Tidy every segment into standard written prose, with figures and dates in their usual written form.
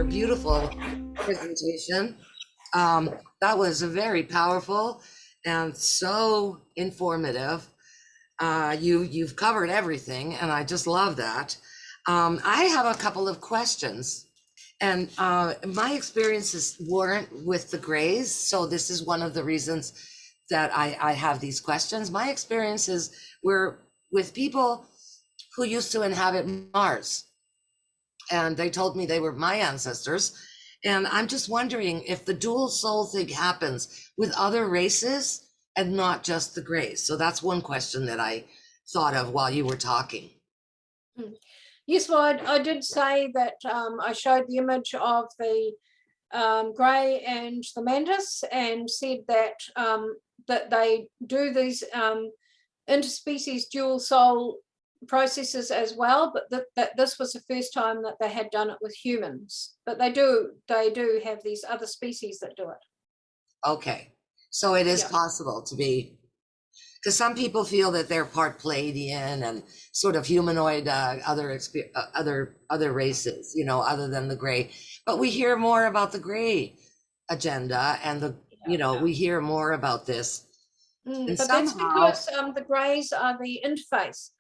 beautiful presentation. That was very powerful and so informative. You've covered everything, and I just love that. I have a couple of questions, and my experiences weren't with the Greys, so this is one of the reasons that I have these questions. My experiences were with people who used to inhabit Mars, and they told me they were my ancestors. And I'm just wondering if the dual soul thing happens with other races and not just the Greys. So that's one question that I thought of while you were talking. Yes, well, I did say that I showed the image of the grey and the mantis, and said that that they do these interspecies dual soul processes as well, but that this was the first time that they had done it with humans. But they do have these other species that do it. Okay, so it is possible to be, because some people feel that they're part Pleiadian and sort of humanoid, other races, you know, other than the Grey. But we hear more about the Grey agenda, and we hear more about this. But that's because the Greys are the interface.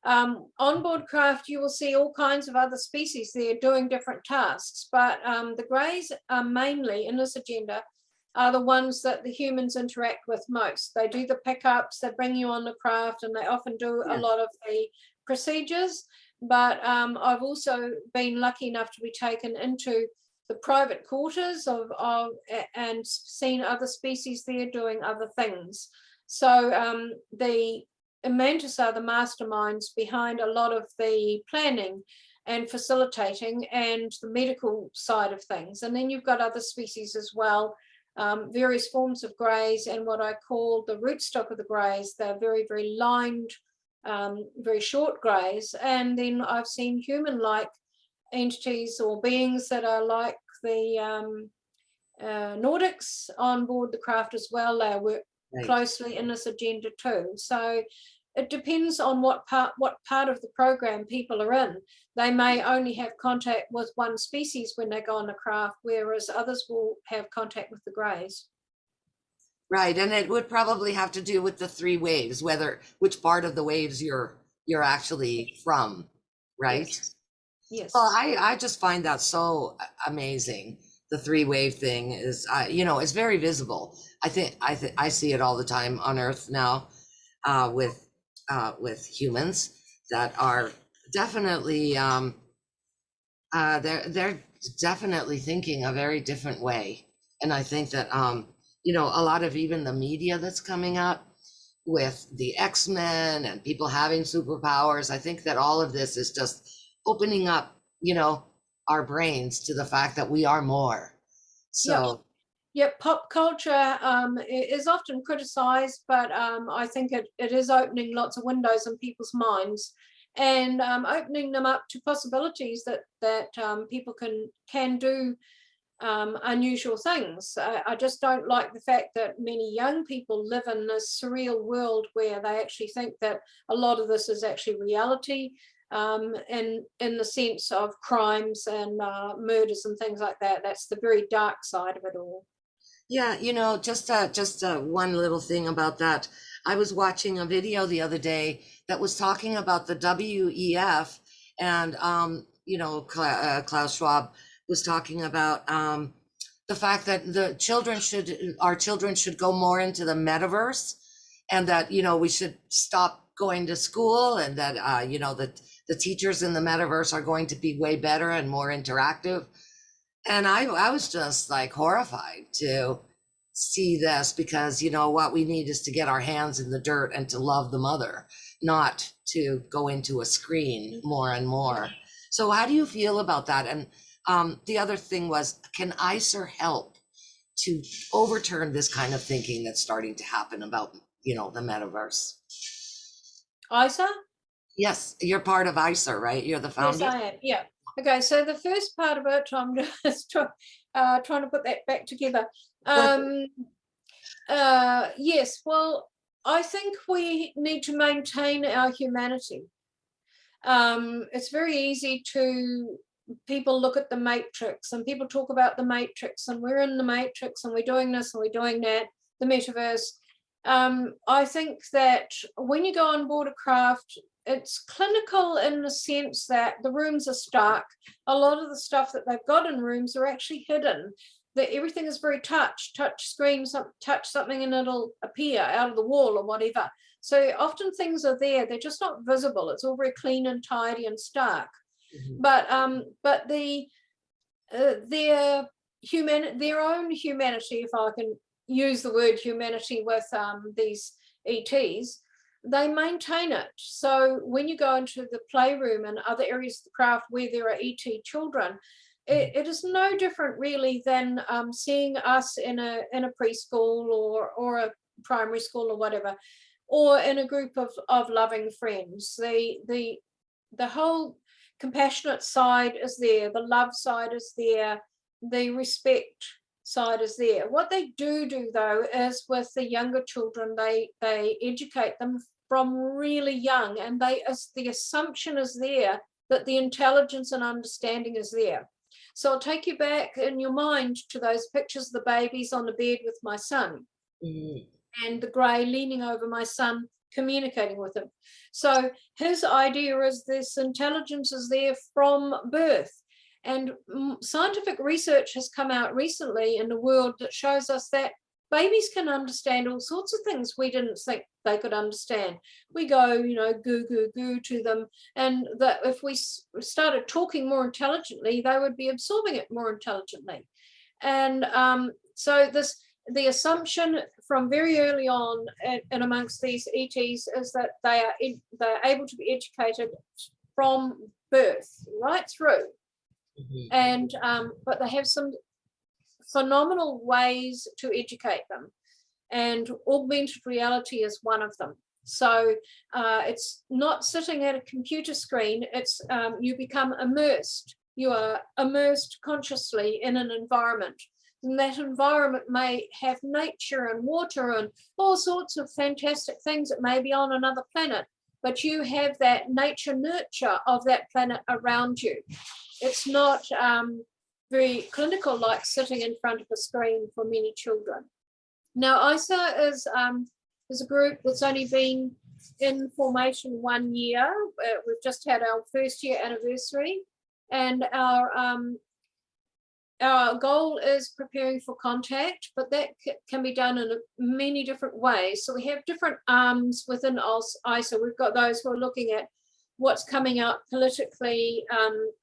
On board craft, you will see all kinds of other species there doing different tasks, but the Greys are mainly in this agenda are the ones that the humans interact with most. They do the pickups, they bring you on the craft, and they often do a lot of the procedures. But I've also been lucky enough to be taken into the private quarters and seen other species there doing other things. So the mantis are the masterminds behind a lot of the planning and facilitating and the medical side of things. And then you've got other species as well, various forms of Greys, and what I call the rootstock of the Greys. They're very, very lined, very short Greys. And then I've seen human-like entities or beings that are like the Nordics on board the craft as well. They work closely in this agenda too. So it depends on what part of the program people are in. They may only have contact with one species when they go on the craft, whereas others will have contact with the Greys. Right, and it would probably have to do with the 3 waves, which part of the waves you're actually from, right? Yes. Well, I just find that so amazing. The 3-wave thing is, it's very visible. I see it all the time on Earth now, with humans that are definitely they're definitely thinking a very different way. And I think that a lot of even the media that's coming up with the X-Men and people having superpowers, I think that all of this is just opening up our brains to the fact that we are more. So pop culture is often criticized, but I think it is opening lots of windows in people's minds, and opening them up to possibilities that people can do unusual things. I just don't like the fact that many young people live in this surreal world where they actually think that a lot of this is actually reality, in the sense of crimes and murders and things like that. That's the very dark side of it all. Yeah, just one little thing about that. I was watching a video the other day that was talking about the WEF, and Klaus Schwab was talking about the fact that our children should go more into the metaverse, and that we should stop going to school, and that the teachers in the metaverse are going to be way better and more interactive. And I was just like horrified to see this, because what we need is to get our hands in the dirt and to love the mother, not to go into a screen more and more. So how do you feel about that? And the other thing was, can ICER help to overturn this kind of thinking that's starting to happen about the metaverse? ICER? Yes, you're part of ICER, right? You're the founder. Yes, I am. Yeah. Okay, so the first part of it, I'm just trying to put that back together. Yes, well, I think we need to maintain our humanity. It's very easy to people look at the matrix and people talk about the matrix and we're in the matrix and we're doing this and we're doing that, the metaverse. I think that when you go on board a craft, it's clinical in the sense that the rooms are stark. A lot of the stuff that they've got in rooms are actually hidden. That everything is very touch screen, touch something and it'll appear out of the wall or whatever. So often things are there, they're just not visible. It's all very clean and tidy and stark. But their own humanity, if I can use the word humanity with these ETs, they maintain it. So when you go into the playroom and other areas of the craft where there are ET children, it is no different really than seeing us in a preschool or a primary school or whatever, or in a group of loving friends. The whole compassionate side is there, the love side is there, the respect side is there. What they do though is with the younger children, they educate them from really young, and the assumption is there that the intelligence and understanding is there. So I'll take you back in your mind to those pictures of the babies on the bed with my son, and the grey leaning over my son, communicating with him. So his idea is this intelligence is there from birth. And scientific research has come out recently in the world that shows us that babies can understand all sorts of things we didn't think they could understand. We go, goo to them, and that if we started talking more intelligently, they would be absorbing it more intelligently. And so the assumption from very early on and amongst these ETs is that they're able to be educated from birth right through. And but they have some phenomenal ways to educate them, and augmented reality is one of them. So it's not sitting at a computer screen, it's you become immersed. You are immersed consciously in an environment, and that environment may have nature and water and all sorts of fantastic things that may be on another planet, but you have that nature nurture of that planet around you. It's not very clinical like sitting in front of a screen for many children. Now, ISA is a group that's only been in formation 1 year. We've just had our first year anniversary, and our goal is preparing for contact, but that can be done in many different ways. So we have different arms within ISA. We've got those who are looking at what's coming out politically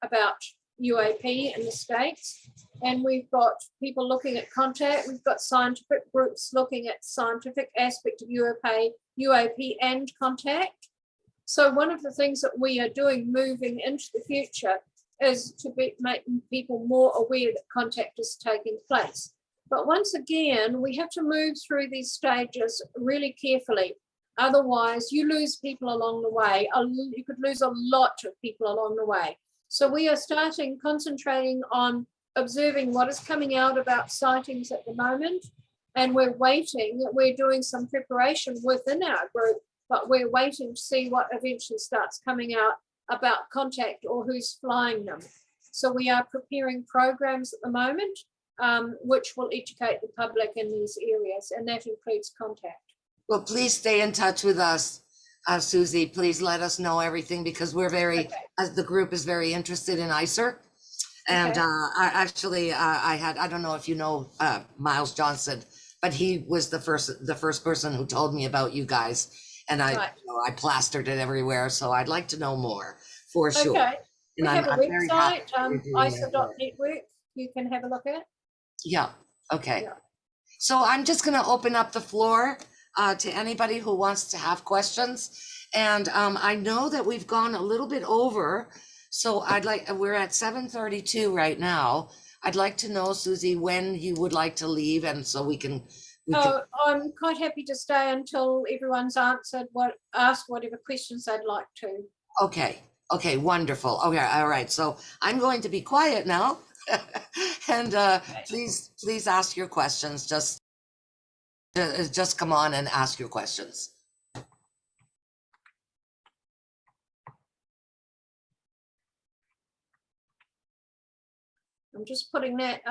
about UAP in the States, and we've got people looking at contact. We've got scientific groups looking at scientific aspect of UAP and contact. So one of the things that we are doing moving into the future is to be making people more aware that contact is taking place. But once again, we have to move through these stages really carefully. Otherwise, you lose people along the way. You could lose a lot of people along the way. So we are concentrating on observing what is coming out about sightings at the moment. And we're waiting, we're doing some preparation within our group, but we're waiting to see what eventually starts coming out about contact or who's flying them. So we are preparing programs at the moment, which will educate the public in these areas, and that includes contact. Well, please stay in touch with us, Suzy. Please let us know everything, because we're as the group is very interested in ISER. And I don't know if you know Miles Johnson, but he was the first person who told me about you guys, and I plastered it everywhere. So I'd like to know more for sure. Okay. And we have a website, ISA.network. You can have a look at. Yeah. Okay. Yeah. So I'm just going to open up the floor to anybody who wants to have questions. And I know that we've gone a little bit over, so we're at 7:32 right now. I'd like to know, Suzy, when you would like to leave, and so we can. I'm quite happy to stay until everyone's asked whatever questions they'd like to. Okay, wonderful. Okay, all right. So I'm going to be quiet now, and please ask your questions. Just come on and ask your questions. I'm just putting that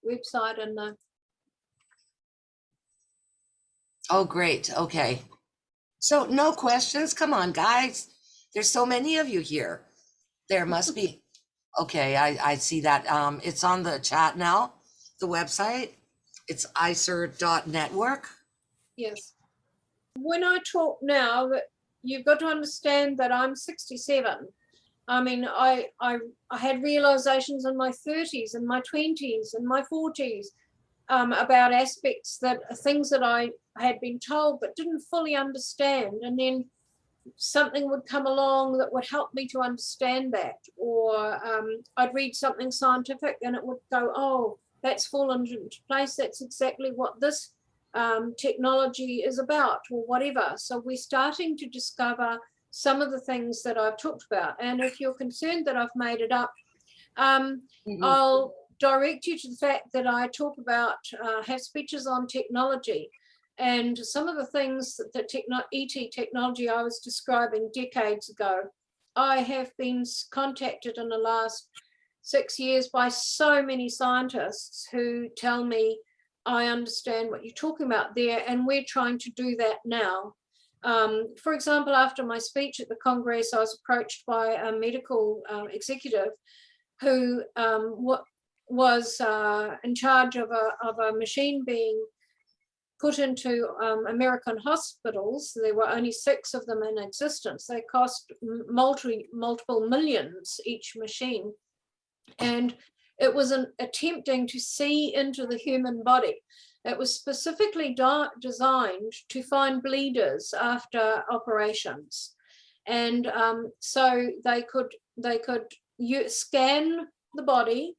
website in the. Oh, great. Okay. So no questions. Come on, guys. There's so many of you here. There must be. Okay, I see that. It's on the chat now, the website. It's iser.network. Yes. When I talk now, that you've got to understand that I'm 67. I mean, I had realizations in my 30s and my 20s and my 40s about aspects that things that I had been told but didn't fully understand. And then something would come along that would help me to understand that. Or I'd read something scientific and it would go, oh, that's fallen into place. That's exactly what this technology is about, or whatever. So we're starting to discover some of the things that I've talked about. And if you're concerned that I've made it up, I'll direct you to the fact that I talk about, have speeches on technology. And some of the things that the ET technology I was describing decades ago, I have been contacted in the last 6 years by so many scientists who tell me, I understand what you're talking about there, and we're trying to do that now. For example, after my speech at the Congress, I was approached by a medical executive who was in charge of a machine being put into American hospitals. There were only 6 of them in existence. They cost multiple millions each machine. And it was attempting to see into the human body. It was specifically designed to find bleeders after operations. And so they could scan the body,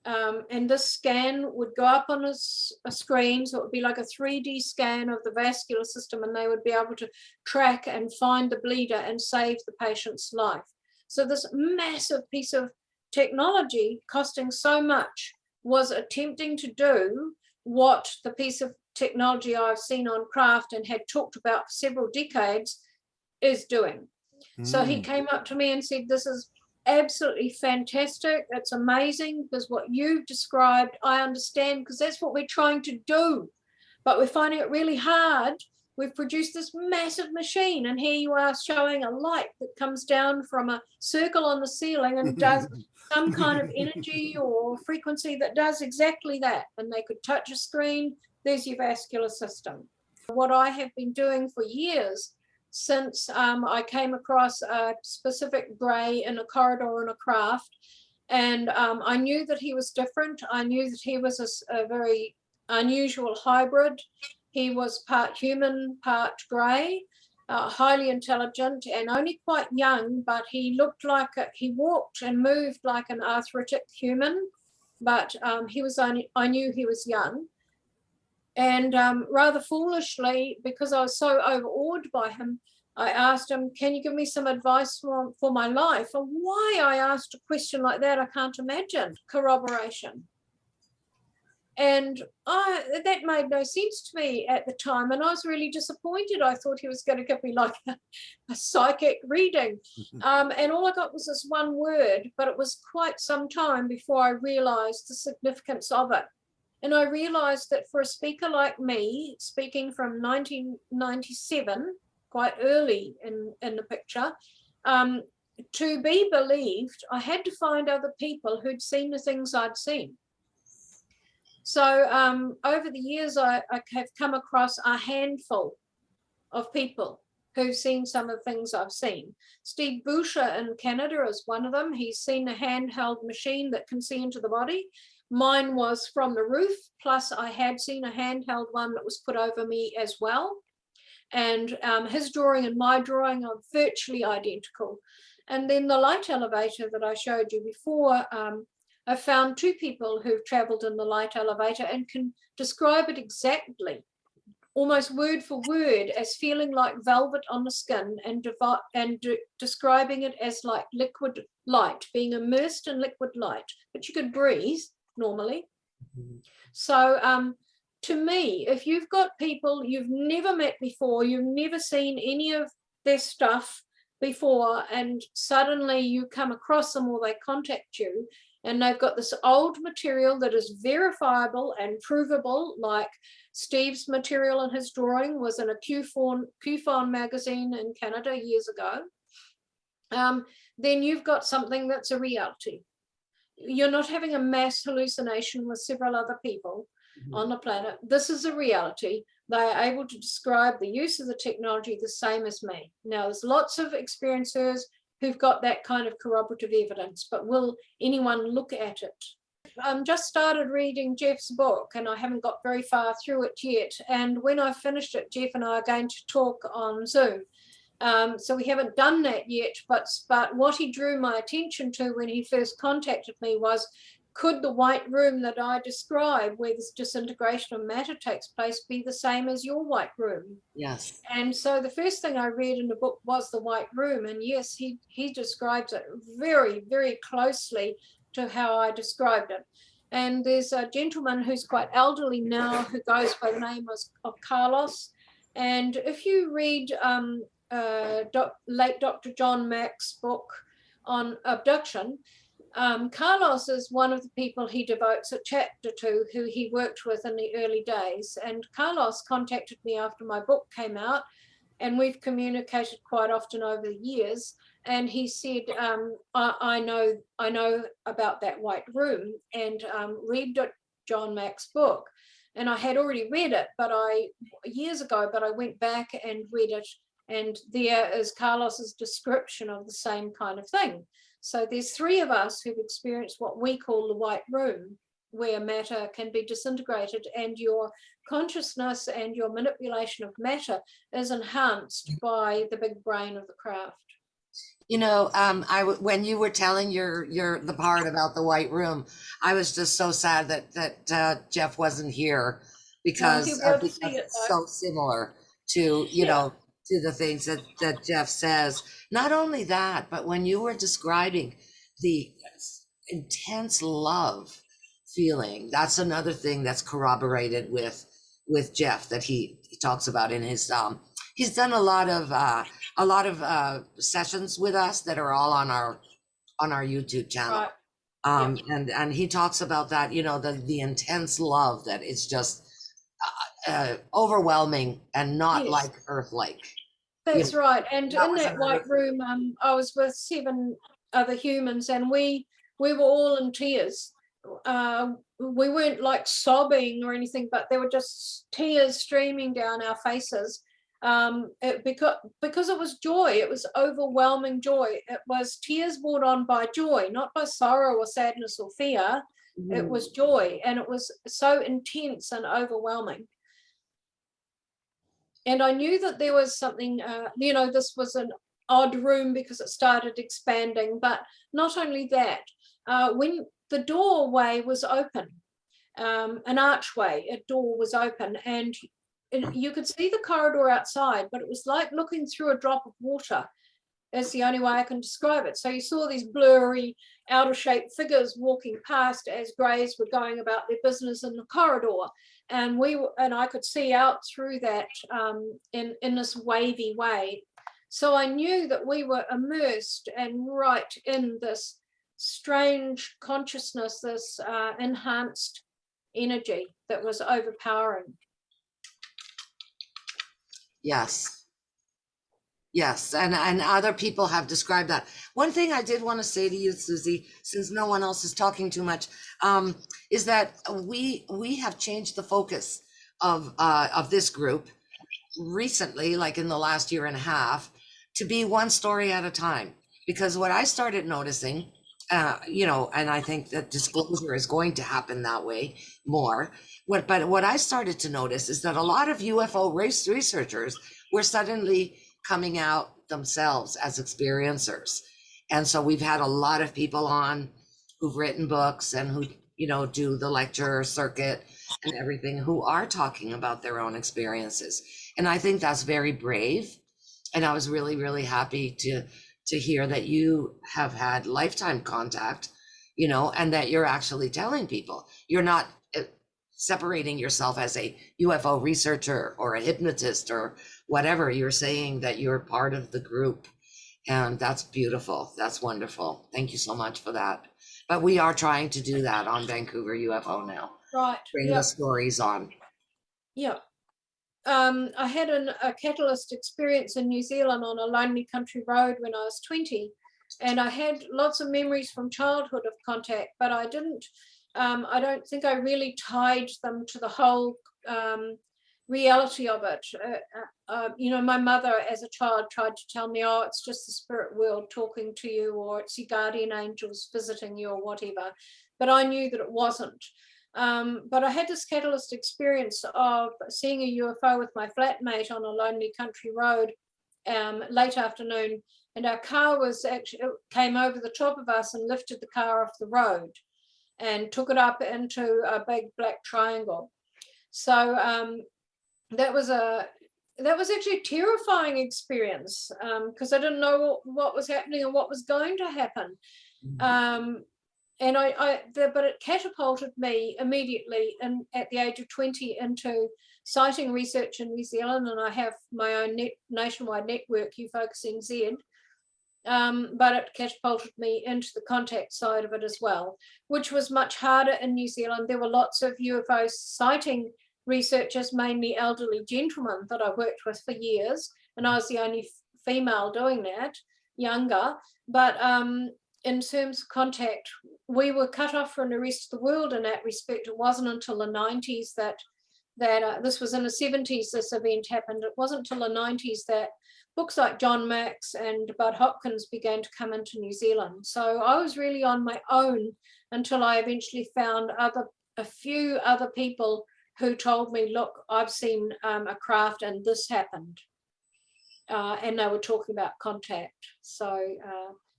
and this scan would go up on a screen, so it would be like a 3D scan of the vascular system, and they would be able to track and find the bleeder and save the patient's life. So this massive piece of technology costing so much was attempting to do what the piece of technology I've seen on craft and had talked about for several decades is doing. So he came up to me and said, this is absolutely fantastic. It's amazing, because what you've described, I understand, because that's what we're trying to do. But we're finding it really hard. We've produced this massive machine, and here you are showing a light that comes down from a circle on the ceiling and does some kind of energy or frequency that does exactly that. And they could touch a screen, there's your vascular system. What I have been doing for years, since I came across a specific grey in a corridor in a craft, and I knew that he was different. I knew that he was a very unusual hybrid. He was part human, part grey, highly intelligent and only quite young, but he looked like he walked and moved like an arthritic human, but I knew he was young. And rather foolishly, because I was so overawed by him, I asked him, can you give me some advice for my life? And why I asked a question like that, I can't imagine. Corroboration. And that made no sense to me at the time. And I was really disappointed. I thought he was going to give me like a psychic reading. And all I got was this one word, but it was quite some time before I realized the significance of it. And I realized that for a speaker like me, speaking from 1997, quite early in the picture, to be believed, I had to find other people who'd seen the things I'd seen. So over the years, I have come across a handful of people who've seen some of the things I've seen. Steve Boucher in Canada is one of them. He's seen a handheld machine that can see into the body. Mine was from the roof, plus I had seen a handheld one that was put over me as well. And his drawing and my drawing are virtually identical. And then the light elevator that I showed you before, I found 2 people who've traveled in the light elevator and can describe it exactly, almost word for word, as feeling like velvet on the skin, and describing it as like liquid light, being immersed in liquid light, but you could breathe normally. So to me, if you've got people you've never met before, you've never seen any of their stuff before, and suddenly you come across them or they contact you, And they've got this old material that is verifiable and provable, like Steve's material in his drawing was in a QFON magazine in Canada years ago. Then you've got something that's a reality. You're not having a mass hallucination with several other people on the planet. This is a reality. They are able to describe the use of the technology the same as me. Now, there's lots of experiencers who've got that kind of corroborative evidence, but will anyone look at it? Just started reading Jeff's book, and I haven't got very far through it yet. And when I finished it, Jeff and I are going to talk on Zoom. So we haven't done that yet, but what he drew my attention to when he first contacted me was, could the white room that I describe, where this disintegration of matter takes place, be the same as your white room? Yes. And so the first thing I read in the book was the white room. And yes, he describes it very, very closely to how I described it. And there's a gentleman who's quite elderly now who goes by the name of Carlos. And if you read late Dr. John Mack's book on abduction, Carlos is one of the people he devotes a chapter to, who he worked with in the early days. And Carlos contacted me after my book came out, and we've communicated quite often over the years. And he said, I know about that white room, and read John Mack's book. And I had already read it, years ago, but I went back and read it, and there is Carlos's description of the same kind of thing. So there's three of us who've experienced what we call the white room, where matter can be disintegrated and your consciousness and your manipulation of matter is enhanced by the big brain of the craft. You know, when you were telling the part about the white room, I was just so sad that Jeff wasn't here, because it's so similar to, you know, to the things that Jeff says. Not only that, but when you were describing the intense love feeling, that's another thing that's corroborated with Jeff that he talks about in his he's done a lot of sessions with us that are all on our YouTube channel. Right. And he talks about that, you know, the intense love that is just overwhelming and not like Earth-like. That's right. And in that white room, I was with 7 other humans, and we were all in tears. We weren't like sobbing or anything, but there were just tears streaming down our faces, because it was joy. It was overwhelming joy. It was tears brought on by joy, not by sorrow or sadness or fear. It was joy, and it was so intense and overwhelming. And I knew that there was something, you know, this was an odd room because it started expanding. But not only that, when the doorway was open, an archway, a door was open, and you could see the corridor outside, but it was like looking through a drop of water. That's the only way I can describe it. So you saw these blurry, outer-shaped figures walking past as greys were going about their business in the corridor, and I could see out through that in this wavy way. So I knew that we were immersed and right in this strange consciousness, this enhanced energy that was overpowering. Yes, and other people have described that. One thing I did want to say to you, Suzy, since no one else is talking too much, is that we have changed the focus of this group recently, like in the last year and a half, to be one story at a time. Because what I started noticing, you know, and I think that disclosure is going to happen that way more. But what I started to notice is that a lot of UFO researchers were suddenly coming out themselves as experiencers. And so we've had a lot of people on who've written books and who, you know, do the lecture circuit and everything, who are talking about their own experiences. And I think that's very brave. And I was really, really happy to hear that you have had lifetime contact, you know, and that you're actually telling people. You're not separating yourself as a UFO researcher or a hypnotist or whatever. You're saying that you're part of the group, and that's beautiful. That's wonderful. Thank you so much for that. But we are trying to do that on Vancouver UFO now. Right. Bring Yep. the stories on. Yeah. I had a catalyst experience in New Zealand on a lonely country road when I was 20, and I had lots of memories from childhood of contact, but I don't think I really tied them to the whole reality of it. My mother as a child tried to tell me, oh, it's just the spirit world talking to you, or it's your guardian angels visiting you, or whatever. But I knew that it wasn't. But I had this catalyst experience of seeing a UFO with my flatmate on a lonely country road late afternoon, and our car came over the top of us and lifted the car off the road and took it up into a big black triangle. So that was actually a terrifying experience because I didn't know what was happening and what was going to happen. But it catapulted me immediately at the age of 20 into sighting research in New Zealand, and I have my own nationwide network, UFOCUS NZ. But it catapulted me into the contact side of it as well, which was much harder in New Zealand. There were lots of UFO sighting researchers, mainly elderly gentlemen that I worked with for years, and I was the only female doing that, younger. But in terms of contact, we were cut off from the rest of the world in that respect. It wasn't until the 90s that this was in the 70s this event happened. It wasn't until the 90s that books like John Max and Bud Hopkins began to come into New Zealand. So I was really on my own until I eventually found a few other people who told me, look, I've seen a craft and this happened. And they were talking about contact. So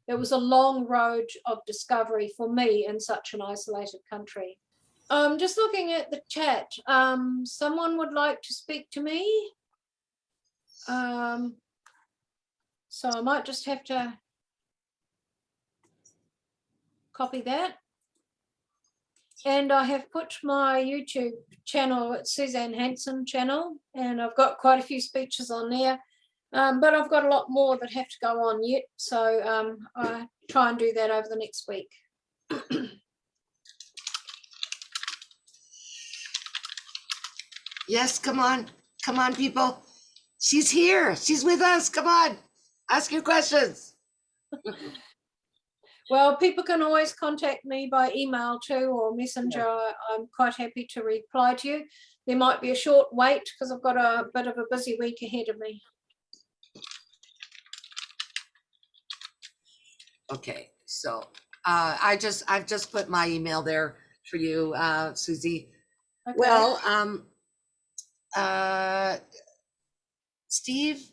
it was a long road of discovery for me in such an isolated country. Just looking at the chat, someone would like to speak to me. So I might just have to copy that. And I have put my YouTube channel, it's Suzy Hansen channel, and I've got quite a few speeches on there. But I've got a lot more that have to go on yet. So I try and do that over the next week. Yes, come on, people. She's here. She's with us. Come on, ask your questions. Well, people can always contact me by email too, or messenger. Yeah. I'm quite happy to reply to you. There might be a short wait because I've got a bit of a busy week ahead of me. Okay, so I've just put my email there for you, Suzy. Okay. Well, Steve,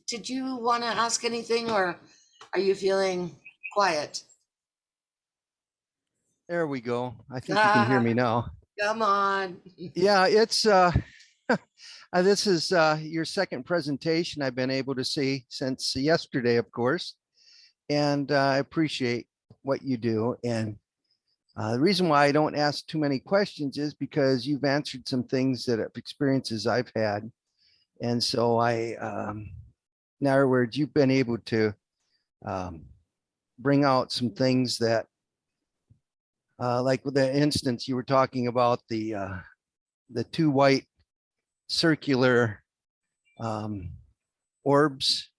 did you want to ask anything, or are you feeling quiet? There we go. I think you can hear me now. Come on. Yeah, it's this is your second presentation I've been able to see since yesterday, of course, and I appreciate what you do. And the reason why I don't ask too many questions is because you've answered some things that experiences I've had, and so in other words, you've been able to bring out some things that. Like with the instance you were talking about, the two white circular orbs,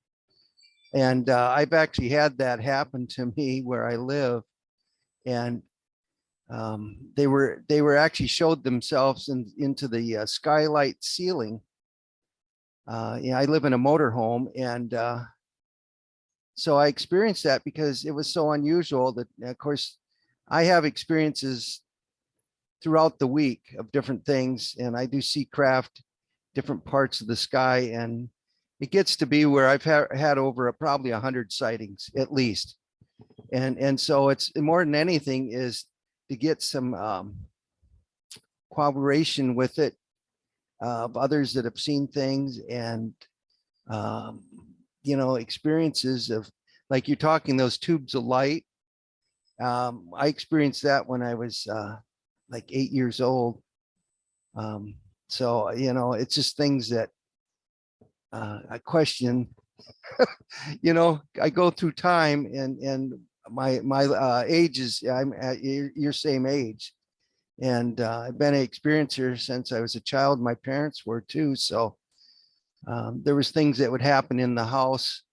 and I've actually had that happen to me where I live, and they were actually showed themselves into the skylight ceiling. I live in a motorhome, and so I experienced that because it was so unusual that, of course, I have experiences throughout the week of different things, and I do see craft, different parts of the sky, and it gets to be where I've had over probably 100 sightings at least. And so it's more than anything is to get some cooperation with it of others that have seen things, and experiences of, like you're talking, those tubes of light. I experienced that when I was like 8 years old. So, it's just things that I question. I go through time, and my age is, I'm at your same age, and I've been an experiencer since I was a child. My parents were too. So there was things that would happen in the house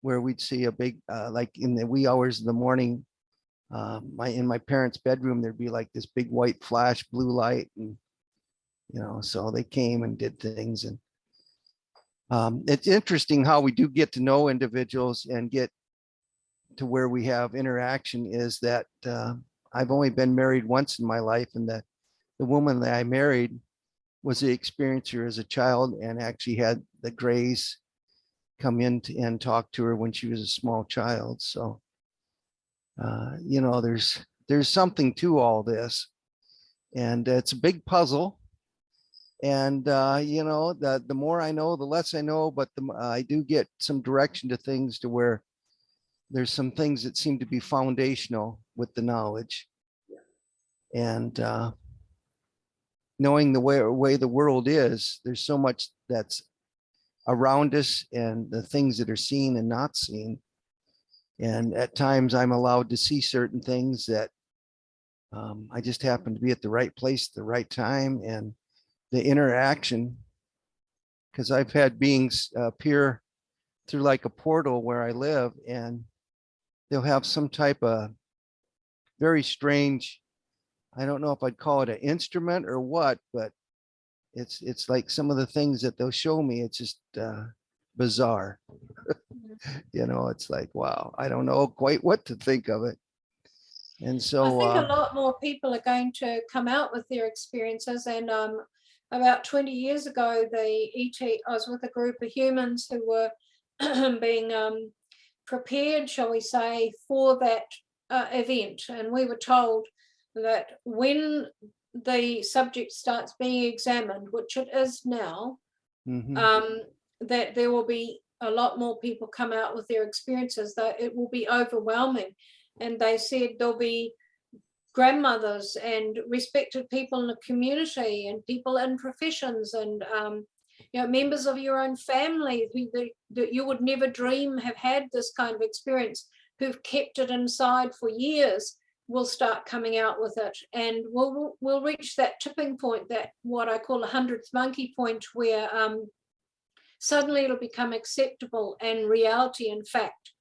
where we'd see a big, like in the wee hours of the morning, in my parents' bedroom, there'd be like this big white flash blue light, and so they came and did things. And it's interesting how we do get to know individuals and get to where we have interaction. Is that I've only been married once in my life, and the woman that I married was the experiencer as a child, and actually had the Greys come in and talk to her when she was a small child. So there's something to all this, and it's a big puzzle. And the more I know, the less I know, but I do get some direction to things, to where there's some things that seem to be foundational with the knowledge. And knowing the way the world is, there's so much that's around us, and the things that are seen and not seen. And at times I'm allowed to see certain things that I just happen to be at the right place at the right time. And the interaction, because I've had beings appear through like a portal where I live, and they'll have some type of very strange, I don't know if I'd call it an instrument or what, but it's like some of the things that they'll show me, it's just bizarre. It's like, wow, I don't know quite what to think of it. And so I think a lot more people are going to come out with their experiences. And about 20 years ago, I was with a group of humans who were being prepared, shall we say, for that event. And we were told that when the subject starts being examined, which it is now, that there will be a lot more people come out with their experiences, that it will be overwhelming. And they said there'll be grandmothers and respected people in the community, and people in professions, and members of your own family that you would never dream have had this kind of experience, who've kept it inside for years, will start coming out with it. And we'll reach that tipping point, that what I call 100th monkey point, where suddenly it'll become acceptable and reality and fact.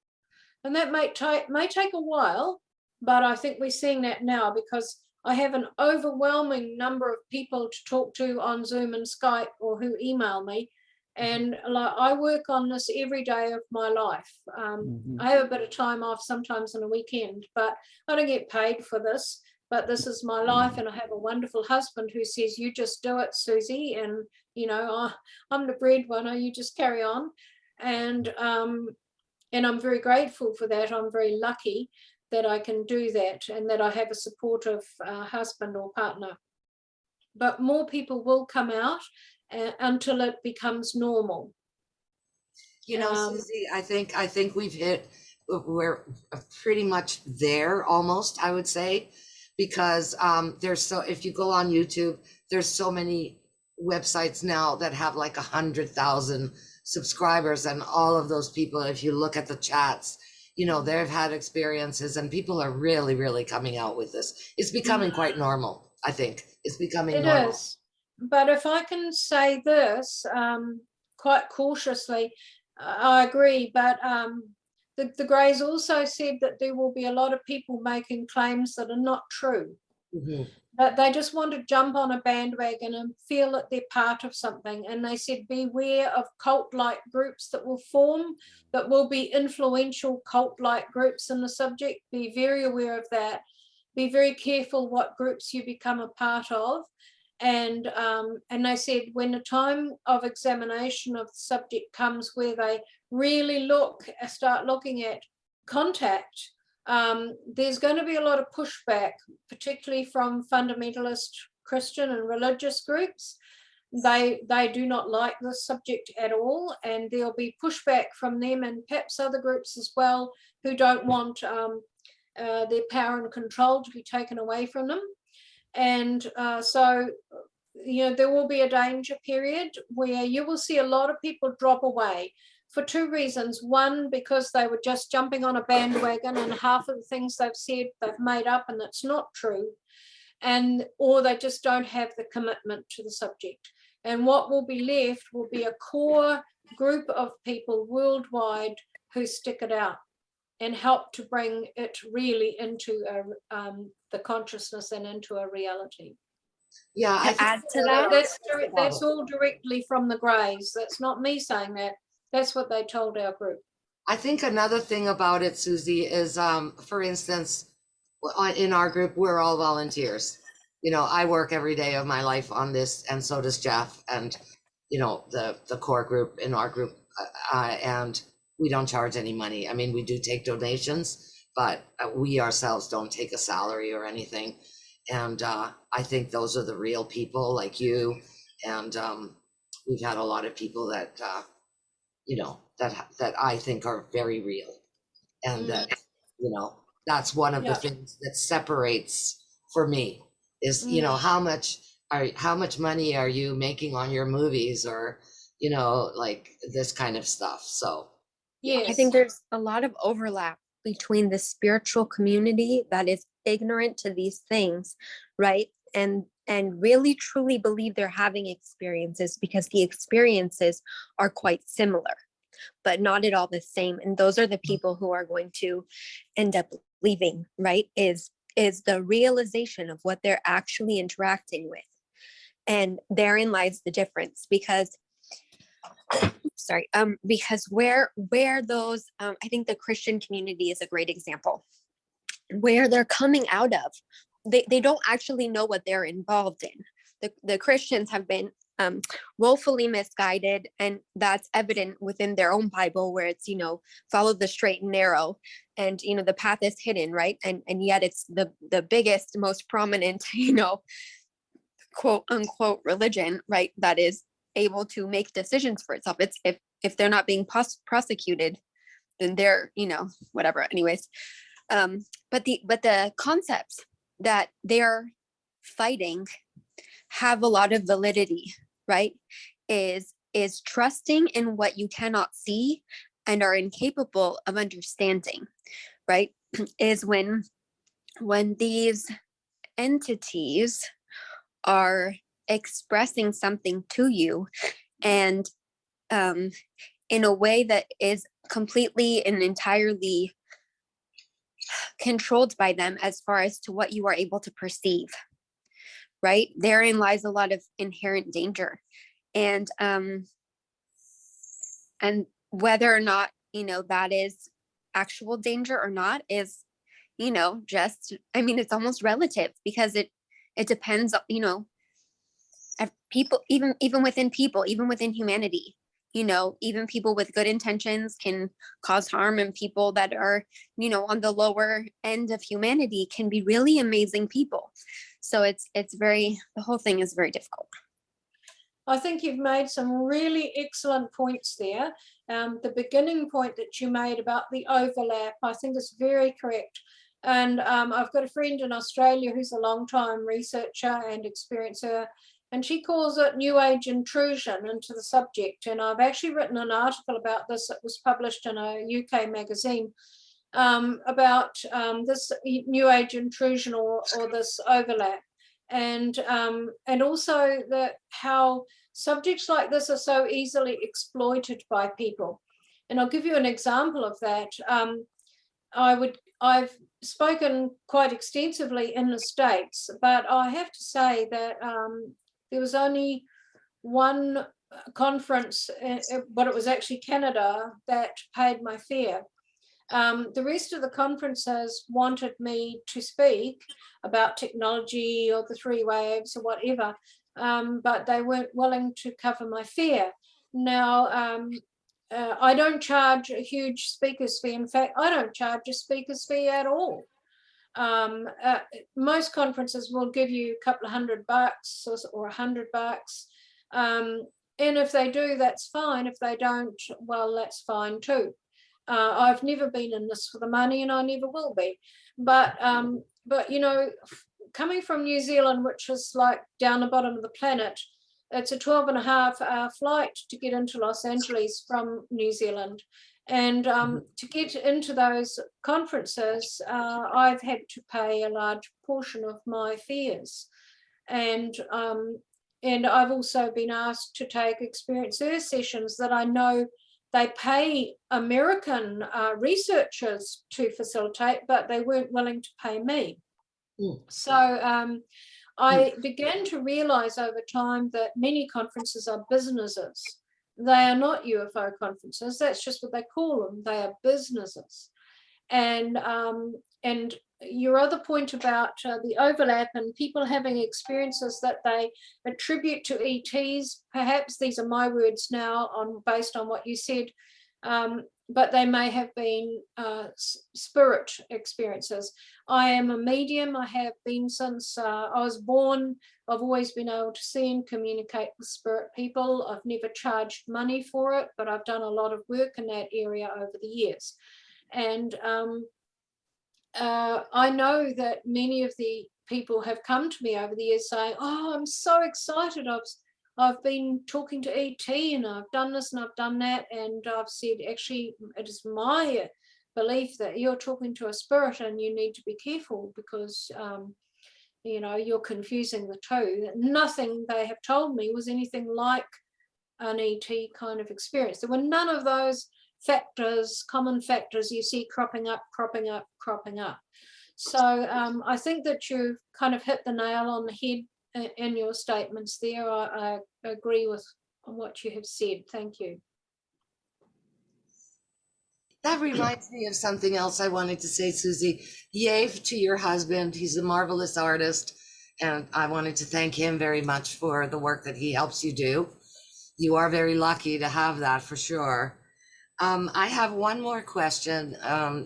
And that may take a while, but I think we're seeing that now, because I have an overwhelming number of people to talk to on Zoom and Skype, or who email me. And I work on this every day of my life. I have a bit of time off sometimes on a weekend, but I don't get paid for this. But this is my life, and I have a wonderful husband who says, "You just do it, Suzy, and I'm the breadwinner. You just carry on." And I'm very grateful for that. I'm very lucky that I can do that, and that I have a supportive husband or partner. But more people will come out until it becomes normal. Suzy, I think we're pretty much there almost, I would say, because if you go on YouTube, there's so many websites now that have like 100,000 subscribers, and all of those people, if you look at the chats, they've had experiences, and people are really, really coming out with this. It's becoming quite normal. I think it's becoming normal. It is. But if I can say this quite cautiously, I agree. But the Greys also said that there will be a lot of people making claims that are not true. But they just want to jump on a bandwagon and feel that they're part of something. And they said, beware of cult-like groups that will form, that will be influential cult-like groups in the subject. Be very aware of that. Be very careful what groups you become a part of. And they said, when the time of examination of the subject comes, where they really start looking at contact, there's going to be a lot of pushback, particularly from fundamentalist Christian and religious groups. They do not like this subject at all, and there'll be pushback from them, and perhaps other groups as well, who don't want their power and control to be taken away from them. And so there will be a danger period where you will see a lot of people drop away. for two reasons. One, because they were just jumping on a bandwagon and half of the things they've said they've made up and it's not true, or they just don't have the commitment to the subject. And what will be left will be a core group of people worldwide who stick it out and help to bring it really into the consciousness and into a reality. Yeah, I To add think to that, That's all directly from the Greys. That's not me saying that. That's what they told our group. I think another thing about it, Suzy, is for instance, in our group, we're all volunteers. You know, I work every day of my life on this, and so does Jeff, and you know, the core group in our group, and we don't charge any money. I mean, we do take donations, but we ourselves don't take a salary or anything. And I think those are the real people like you, and we've had a lot of people that you know, that I think are very real, and that, you know, that's one of the things that separates for me is, you know, how much money are you making on your movies, or, you know, like this kind of stuff. So Yes. I think there's a lot of overlap between the spiritual community that is ignorant to these things, right? And really truly believe they're having experiences, because the experiences are quite similar, but not at all the same. And those are the people who are going to end up leaving, right? Is the realization of what they're actually interacting with. And therein lies the difference, because because where those, I think the Christian community is a great example, where they're coming out of, they don't actually know what they're involved in. The Christians have been woefully misguided, and that's evident within their own Bible, where it's, you know, follow the straight and narrow, and, you know, the path is hidden, right? And yet it's the biggest, most prominent, you know, quote unquote religion, right, that is able to make decisions for itself. It's if they're not being prosecuted, then they're, you know, whatever. Anyways, but the concepts that they're fighting have a lot of validity, right? Is trusting in what you cannot see and are incapable of understanding, right? Is when these entities are expressing something to you, and in a way that is completely and entirely controlled by them as far as to what you are able to perceive, right? Therein lies a lot of inherent danger. And whether or not, you know, that is actual danger or not is, you know, just, I mean, it's almost relative, because it depends, you know, people, even within people, even within humanity, you know, even people with good intentions can cause harm, and people that are, you know, on the lower end of humanity can be really amazing people. So it's the whole thing is very difficult. I think you've made some really excellent points there. The beginning point that you made about the overlap, I think is very correct. And I've got a friend in Australia who's a long-time researcher and experiencer, and she calls it New Age intrusion into the subject. And I've actually written an article about this that was published in a UK magazine about this New Age intrusion or this overlap. And also how subjects like this are so easily exploited by people. And I'll give you an example of that. I've spoken quite extensively in the States, but I have to say that there was only one conference, but it was actually Canada, that paid my fare. The rest of the conferences wanted me to speak about technology or the three waves or whatever, but they weren't willing to cover my fare. Now, I don't charge a huge speaker's fee. In fact, I don't charge a speaker's fee at all. Most conferences will give you a couple of $100 or $100. And if they do, that's fine. If they don't, well, that's fine too. I've never been in this for the money, and I never will be. But you know, coming from New Zealand, which is like down the bottom of the planet, it's a 12.5-hour flight to get into Los Angeles from New Zealand. And to get into those conferences, I've had to pay a large portion of my fares. And I've also been asked to take experiencer sessions that I know they pay American researchers to facilitate, but they weren't willing to pay me. So I began to realize over time that many conferences are businesses. They are not UFO conferences. That's just what they call them. They are businesses. And your other point about the overlap and people having experiences that they attribute to ETs, perhaps these are my words now based on what you said, but they may have been spirit experiences. I am a medium. I have been since I was born. I've always been able to see and communicate with spirit people. I've never charged money for it, but I've done a lot of work in that area over the years. And I know that many of the people have come to me over the years saying, oh, I'm so excited. I've been talking to ET and I've done this and I've done that. And I've said, actually, it is my belief that you're talking to a spirit and you need to be careful because, you know, you're confusing the two. Nothing they have told me was anything like an ET kind of experience. There were none of those factors, common factors you see cropping up. So I think that you've kind of hit the nail on the head in your statements there. I agree with what you have said. Thank you. That reminds me of something else I wanted to say, Suzy. Yay to your husband. He's a marvelous artist. And I wanted to thank him very much for the work that he helps you do. You are very lucky to have that for sure. I have one more question,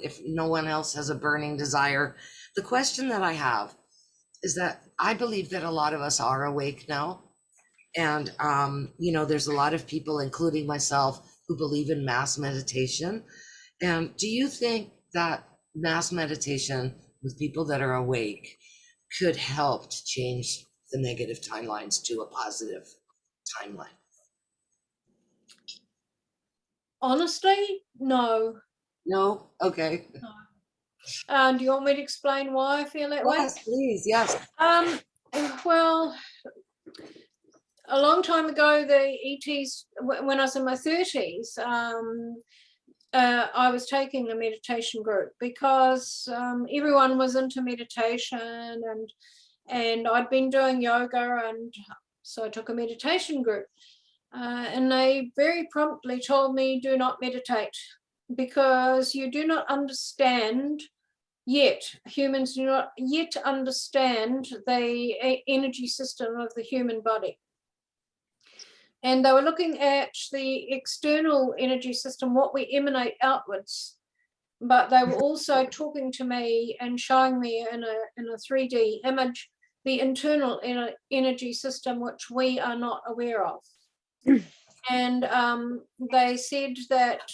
if no one else has a burning desire. The question that I have is that I believe that a lot of us are awake now. And, you know, there's a lot of people, including myself, who believe in mass meditation. And do you think that mass meditation with people that are awake could help to change the negative timelines to a positive timeline? Honestly, no. No? Okay. No. Do you want me to explain why I feel that way? Yes, please. Yes. Well, a long time ago, the ETs, when I was in my 30s, I was taking a meditation group because everyone was into meditation and I'd been doing yoga, and so I took a meditation group. And they very promptly told me, do not meditate because you do not understand yet, humans do not yet understand the energy system of the human body. And they were looking at the external energy system, what we emanate outwards, but they were also talking to me and showing me in a 3D image the internal energy system, which we are not aware of. And they said that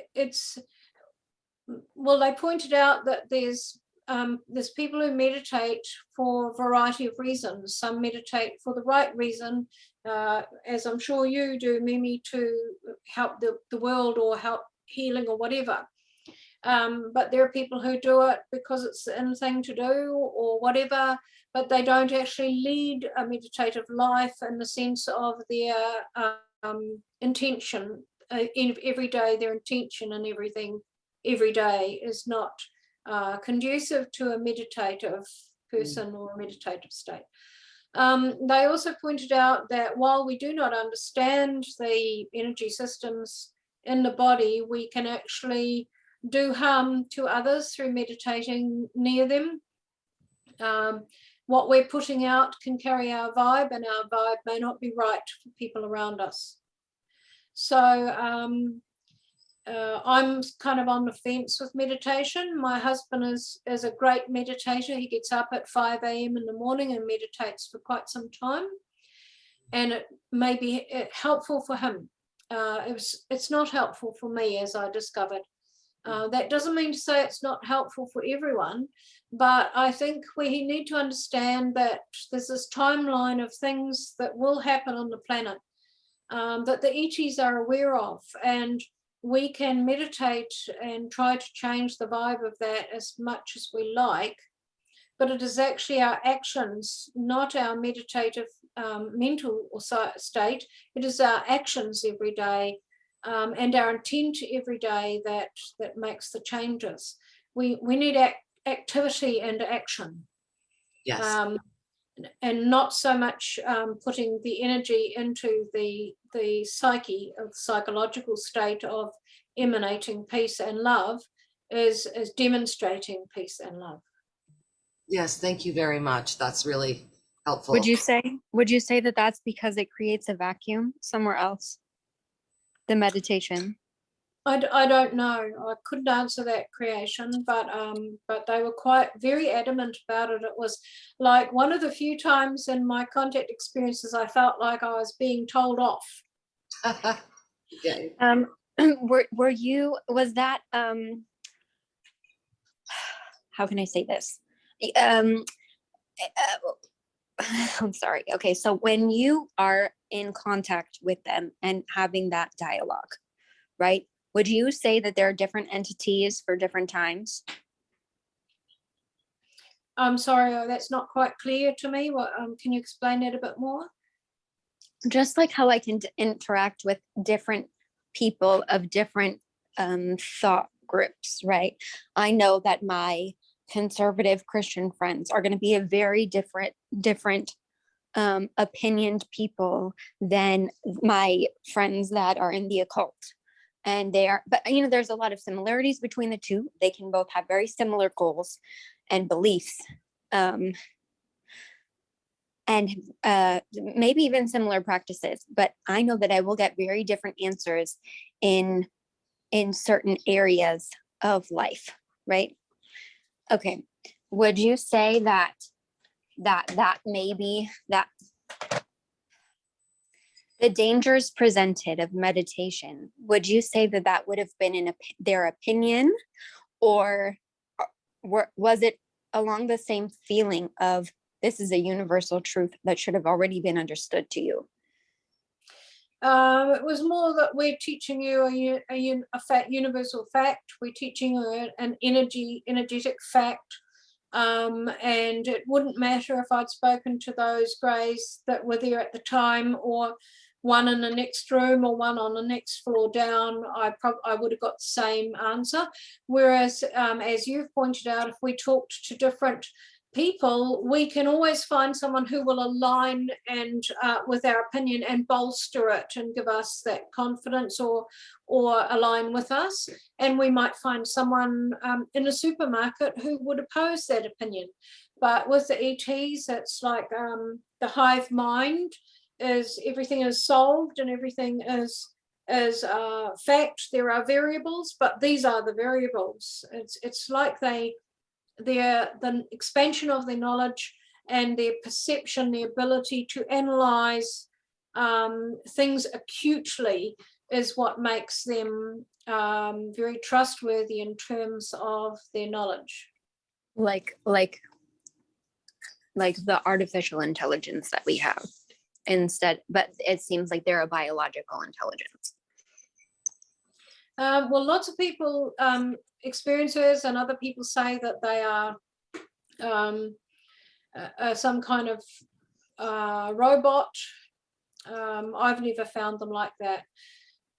they pointed out that there's people who meditate for a variety of reasons. Some meditate for the right reason, as I'm sure you do, Mimi, to help the world or help healing or whatever. But there are people who do it because it's the in thing to do or whatever, but they don't actually lead a meditative life in the sense of their intention. Every day, their intention and everything every day is not conducive to a meditative person or a meditative state. They also pointed out that while we do not understand the energy systems in the body, we can actually do harm to others through meditating near them. What we're putting out can carry our vibe, and our vibe may not be right for people around us. So I'm kind of on the fence with meditation. My husband is a great meditator. He gets up at 5 a.m. in the morning and meditates for quite some time. And it may be helpful for him. It's not helpful for me, as I discovered. That doesn't mean to say it's not helpful for everyone, but I think we need to understand that there's this timeline of things that will happen on the planet that the ETs are aware of, and we can meditate and try to change the vibe of that as much as we like, but it is actually our actions, not our meditative mental or state. It is our actions every day and our intent every day that makes the changes. We need activity and action. Yes. And not so much putting the energy into the psyche, of the psychological state of emanating peace and love, is demonstrating peace and love. Yes, thank you very much. That's really helpful. Would you say that that's because it creates a vacuum somewhere else? The meditation. I don't know. I couldn't answer that, creation, but they were quite very adamant about it. It was like one of the few times in my contact experiences I felt like I was being told off. Okay. Were you, was that how can I say this? I'm sorry. Okay, so when you are in contact with them and having that dialogue, right? Would you say that there are different entities for different times? I'm sorry, that's not quite clear to me. What can you explain that a bit more? Just like how I can interact with different people of different thought groups, right? I know that my conservative Christian friends are going to be a very different opinioned people than my friends that are in the occult. And they are, but you know, there's a lot of similarities between the two. They can both have very similar goals and beliefs, and maybe even similar practices. But I know that I will get very different answers in certain areas of life, right? Okay, would you say that maybe that the dangers presented of meditation, would you say that would have been in their opinion, or was it along the same feeling of this is a universal truth that should have already been understood to you? It was more that we're teaching you a universal fact. We're teaching you an energetic fact. And it wouldn't matter if I'd spoken to those greys that were there at the time, or one in the next room, or one on the next floor down. I would have got the same answer. Whereas, as you've pointed out, if we talked to different people, we can always find someone who will align and with our opinion and bolster it and give us that confidence, or align with us. And we might find someone in a supermarket who would oppose that opinion. But with the ETs, it's like the hive mind is, everything is solved and everything is fact. There are variables, but these are the variables. It's like the expansion of their knowledge and their perception, the ability to analyze things acutely is what makes them very trustworthy in terms of their knowledge. Like the artificial intelligence that we have instead, but it seems like they're a biological intelligence. Well, lots of people, experiencers and other people, say that they are some kind of robot. I've never found them like that.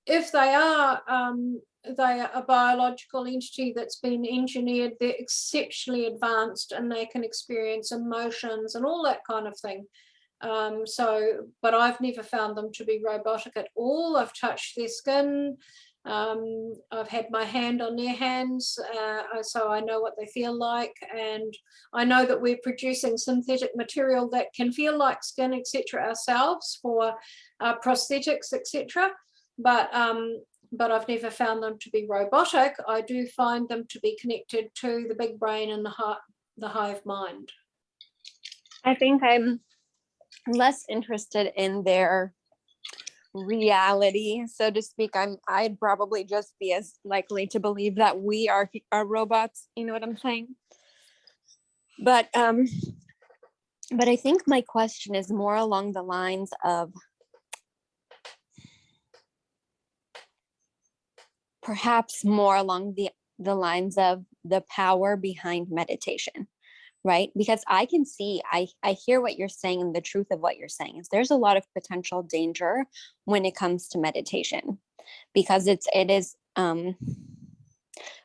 If they are a biological entity that's been engineered, they're exceptionally advanced and they can experience emotions and all that kind of thing. But I've never found them to be robotic at all. I've touched their skin. I've had my hand on their hands, so I know what they feel like, and I know that we're producing synthetic material that can feel like skin, etc., ourselves for prosthetics, etc. But I've never found them to be robotic. I do find them to be connected to the big brain and the hive mind. I think I'm less interested in their reality, so to speak, I'd probably just be as likely to believe that we are robots, you know what I'm saying? But I think my question is more along the lines of perhaps more along the lines of the power behind meditation, right? Because I can see, I hear what you're saying, and the truth of what you're saying is there's a lot of potential danger when it comes to meditation, because it is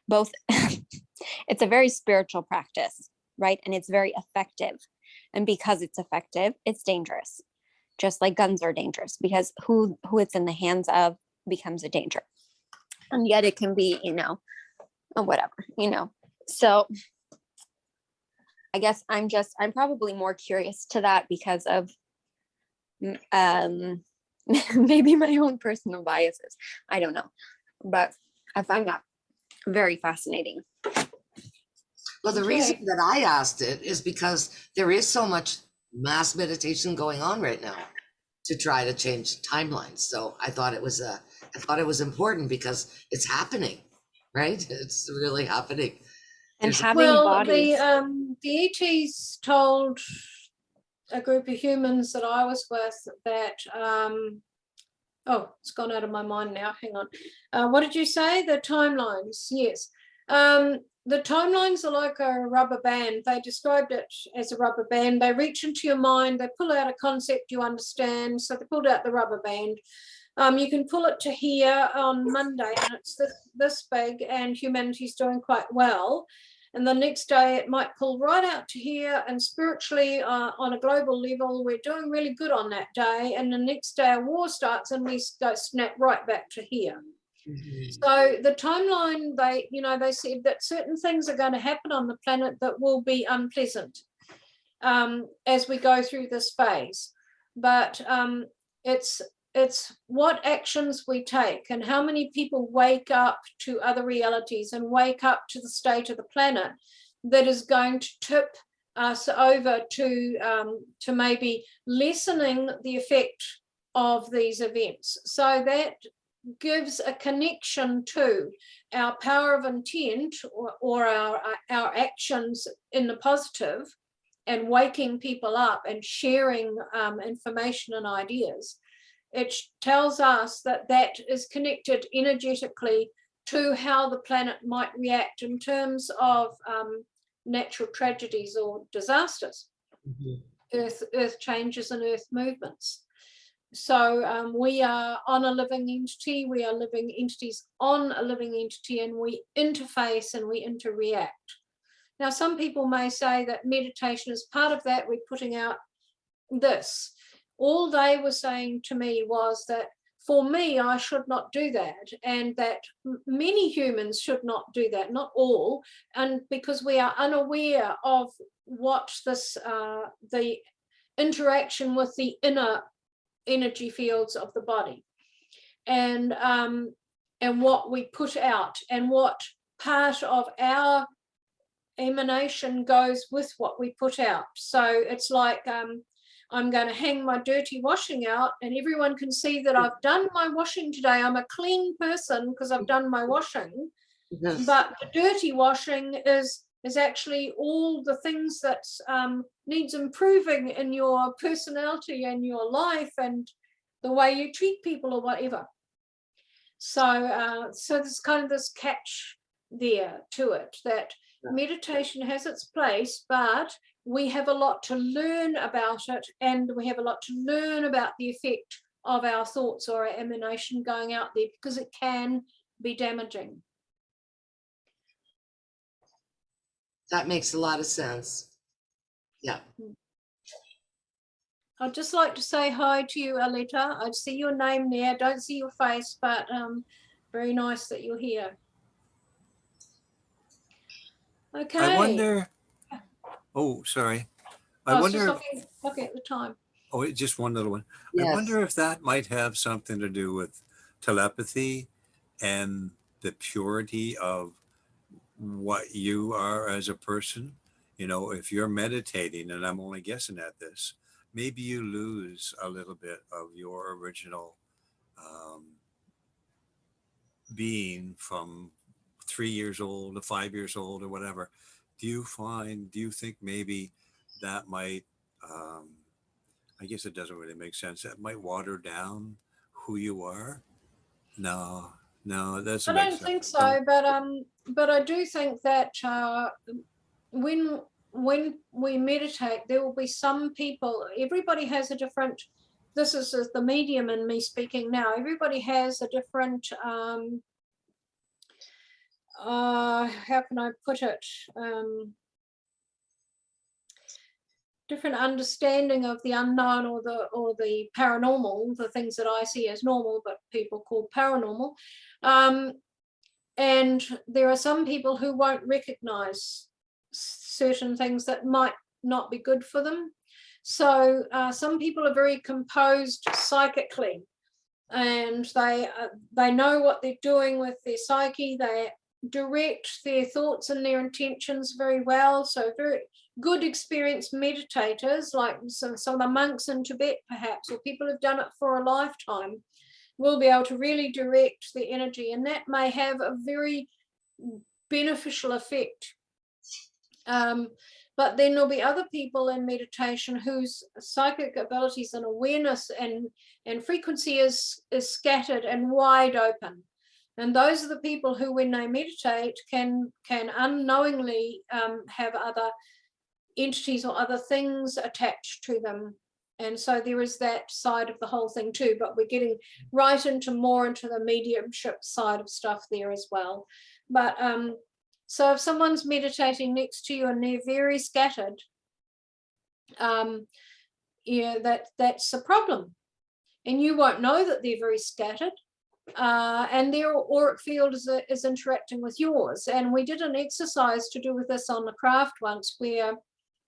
both it's a very spiritual practice, right? And it's very effective. And because it's effective, it's dangerous. Just like guns are dangerous, because who it's in the hands of becomes a danger. And yet it can be, whatever, So I guess I'm probably more curious to that because of maybe my own personal biases. I don't know. But I find that very fascinating. Well, the reason that I asked it is because there is so much mass meditation going on right now to try to change timelines. So I thought it was important because it's happening, right? It's really happening. And having bodies. The ETs told a group of humans that I was with that oh, it's gone out of my mind now. Hang on. What did you say? The timelines. Yes. The timelines are like a rubber band. They described it as a rubber band. They reach into your mind, they pull out a concept you understand. So they pulled out the rubber band. You can pull it to here on Monday, and it's this big, and humanity's doing quite well. And the next day it might pull right out to here, and spiritually on a global level, we're doing really good on that day. And the next day a war starts and we go snap right back to here. So the timeline, they said that certain things are going to happen on the planet that will be unpleasant as we go through this phase. But it's what actions we take and how many people wake up to other realities and wake up to the state of the planet that is going to tip us over to maybe lessening the effect of these events. So that gives a connection to our power of intent or our actions in the positive and waking people up and sharing information and ideas. It tells us that that is connected energetically to how the planet might react in terms of natural tragedies or disasters, earth changes and earth movements. So we are on a living entity, we are living entities on a living entity, and we interface and we interact. Now, some people may say that meditation is part of that. We're putting out this. All they were saying to me was that for me, I should not do that, and that many humans should not do that, not all, and because we are unaware of what this, the interaction with the inner energy fields of the body, and what we put out, and what part of our emanation goes with what we put out. So it's like I'm going to hang my dirty washing out, and everyone can see that I've done my washing today. I'm a clean person because I've done my washing. But the dirty washing is actually all the things that needs improving in your personality and your life and the way you treat people or whatever. So so there's kind of this catch there to it, that meditation has its place, but we have a lot to learn about it, and we have a lot to learn about the effect of our thoughts or our emanation going out there, because it can be damaging. That makes a lot of sense. Yeah. I'd just like to say hi to you, Aletta. I see your name there. I don't see your face, but very nice that you're here. Okay. I wonder. Oh, sorry. I wonder. Looking at the time. Oh, just one little one. Yes. I wonder if that might have something to do with telepathy and the purity of what you are as a person. You know, if you're meditating, and I'm only guessing at this, maybe you lose a little bit of your original being from 3 years old to 5 years old or whatever, do you think maybe that might, I guess it doesn't really make sense, that might water down who you are? No, no, that doesn't I make don't sense. think so, but I do think that when we meditate, there will be some people. Everybody has a different. This is the medium in me speaking now. Everybody has a different. How can I put it? Different understanding of the unknown or the paranormal, the things that I see as normal, but people call paranormal. And there are some people who won't recognize certain things that might not be good for them. So some people are very composed psychically, and they know what they're doing with their psyche. They direct their thoughts and their intentions very well. So very good experienced meditators, like some of the monks in Tibet perhaps, or people who've done it for a lifetime, will be able to really direct the energy, and that may have a very beneficial effect. But then there'll be other people in meditation whose psychic abilities and awareness and frequency is scattered and wide open. And those are the people who, when they meditate, can unknowingly have other entities or other things attached to them. And so there is that side of the whole thing too, but we're getting right more into the mediumship side of stuff there as well. But so if someone's meditating next to you and they're very scattered, yeah, that's a problem. And you won't know that they're very scattered. And their auric field is interacting with yours. And we did an exercise to do with this on the craft once, where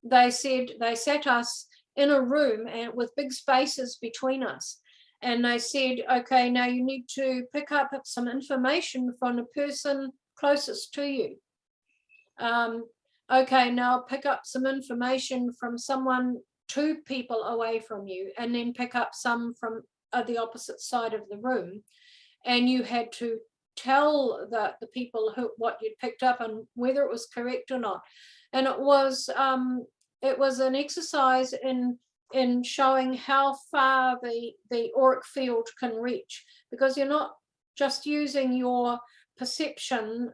they sat us in a room and with big spaces between us, and they said, okay, now you need to pick up some information from the person closest to you. Okay, now pick up some information from someone 2 people away from you, and then pick up some from the opposite side of the room. And you had to tell the people what you'd picked up and whether it was correct or not. And it was an exercise in showing how far the auric field can reach, because you're not just using your perception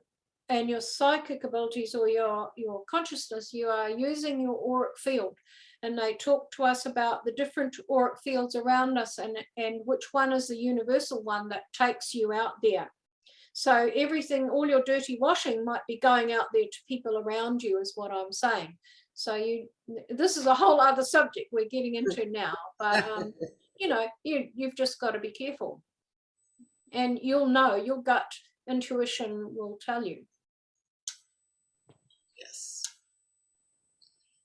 and your psychic abilities or your consciousness, you are using your auric field. And they talked to us about the different auric fields around us and which one is the universal one that takes you out there. So everything, all your dirty washing might be going out there to people around you, is what I'm saying. So this is a whole other subject we're getting into now, but you know, you've just got to be careful, and you'll know, your gut intuition will tell you. Yes.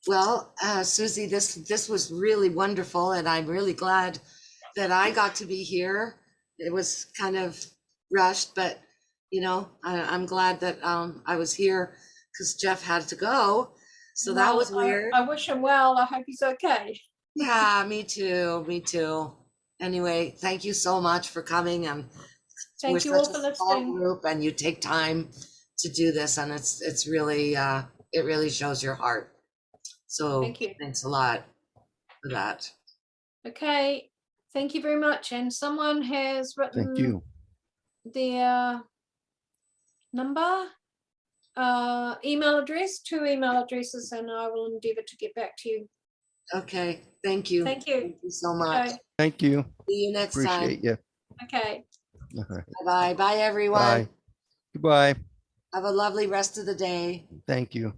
Well, Suzy, this was really wonderful, and I'm really glad that I got to be here. It was kind of rushed, but you know, I'm glad that I was here because Jeff had to go. So that was weird. I wish him well. I hope he's okay. Yeah, me too. Me too. Anyway, thank you so much for coming, and Thank you all for listening. Group, and you take time to do this, and it's really it really shows your heart. So thank you. Thanks a lot for that. Okay, thank you very much. And someone has written Thank you. their number, email address, 2 email addresses, and I will endeavor to get back to you. Okay, thank you. Thank you. Thank you so much. Okay. Thank you. See you next time. Appreciate you. Okay. All right. Bye-bye. Bye, everyone. Bye. Goodbye. Have a lovely rest of the day. Thank you.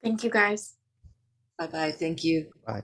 Thank you, guys. Bye-bye. Thank you. Bye.